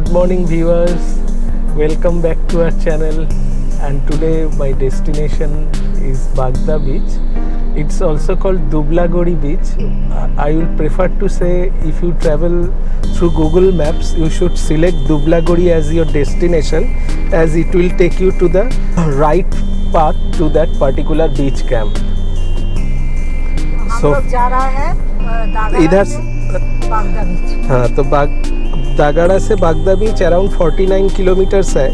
Good morning viewers, welcome back to our channel. And today my destination is Bagda beach. It's also called Dublagari beach. I will prefer to say if you travel through Google Maps, you should select Dublagari as your destination, as it will take you to the right path to that particular beach camp. So जा रहा है इधर बागदा बीच। हाँ, तो दागड़ा से बागदा बीच around 49 kilometres है।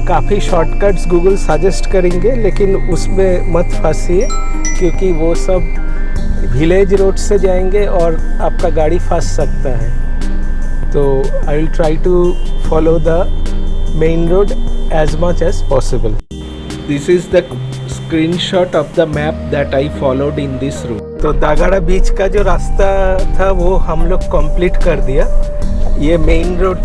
काफ़ी shortcuts Google suggest करेंगे, लेकिन उसमें मत फंसिए क्योंकि वो सब विलेज रोड से जाएंगे और आपका गाड़ी फंस सकता है। तो I will try to follow the main road as much as possible. This is the screenshot of the map that I followed in this route. तो दागड़ा बीच का जो रास्ता था वो हम लोग कंप्लीट कर दिया। ये मेन रोड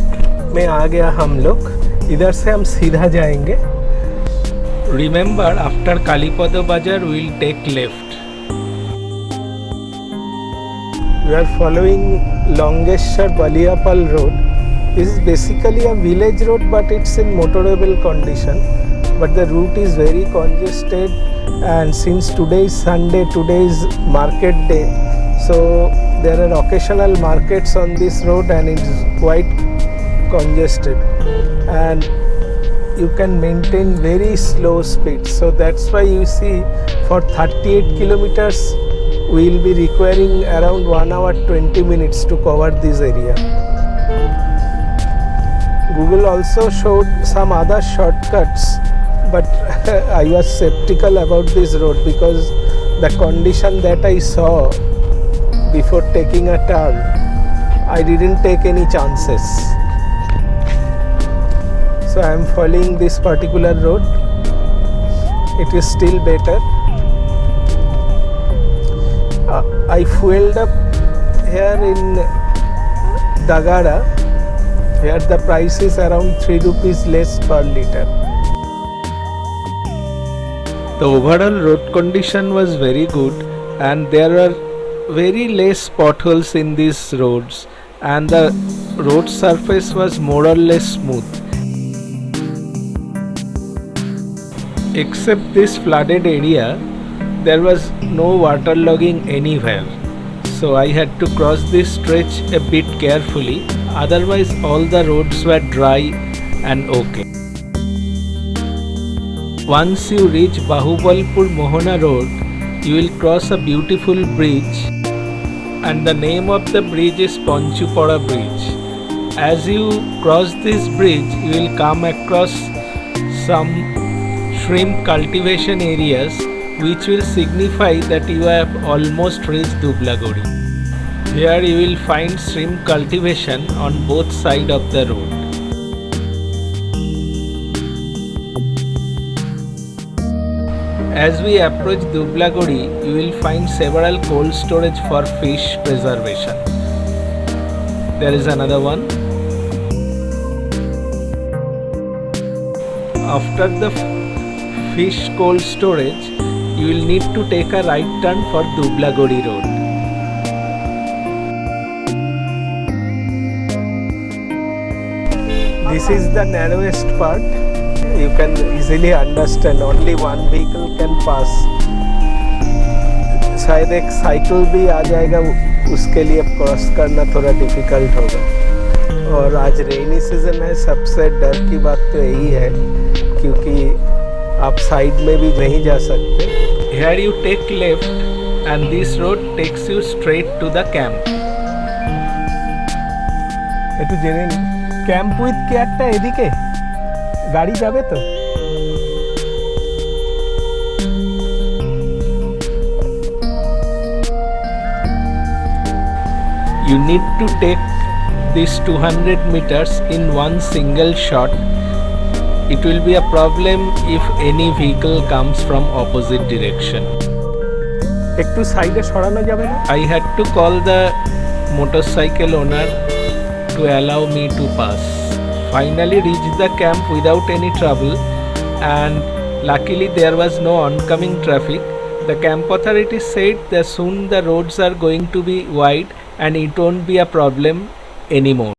में आ गया हम लोग। इधर से हम सीधा जाएंगे। Remember after Kalipada Bazar we will take left. We are following Longeshwar Baliapal road. This is basically a village road, but it's in motorable condition. But the route is very congested, and since today is Sunday, today is market day, so there are occasional markets on this road and it is quite congested, and you can maintain very slow speed. So that's why you see for 38 kilometers we will be requiring around 1 hour 20 minutes to cover this area. Google also showed some other shortcuts, but I was skeptical about this road because the condition that I saw before taking a turn, I didn't take any chances. So I am following this particular road. It is still better. I fueled up here in Dagara, where the price is around 3 rupees less per liter. The overall road condition was very good, and there are very less potholes in these roads, and the road surface was more or less smooth. Except this flooded area, there was no waterlogging anywhere, so I had to cross this stretch a bit carefully. Otherwise all the roads were dry and okay. Once you reach Bahubalpur Mohana Road, you will cross a beautiful bridge, and the name of the bridge is Ponchupara Bridge. As you cross this bridge, you will come across some shrimp cultivation areas, which will signify that you have almost reached Dublagari. Here you will find shrimp cultivation on both sides of the road. As we approach Dublagari, you will find several cold storage for fish preservation. There is another one. After the fish cold storage, you will need to take a right turn for Dublagari Road. This is the narrowest part. You can easily understand only one vehicle can pass. शायद एक cycle भी आ जाएगा, उसके लिए cross करना थोड़ा difficult होगा। और आज रेनी सीजन है। सबसे डर की बात तो यही है क्योंकि आप साइड में भी नहीं जा सकते। Here you take left and this road takes you straight to the camp. একটু জেনে নিন ক্যাম্প উইথ কেয়ারটা এদিকে গাড়ি যাবে তো। You need to take this 200 meters in one single shot. It will be a problem if any vehicle comes from opposite direction. একটু সাইডে সরানো যাবে না? I had to call the motorcycle owner to allow me to pass. Finally reached the camp without any trouble, and luckily there was no oncoming traffic. The camp authority said that soon the roads are going to be wide and it won't be a problem anymore.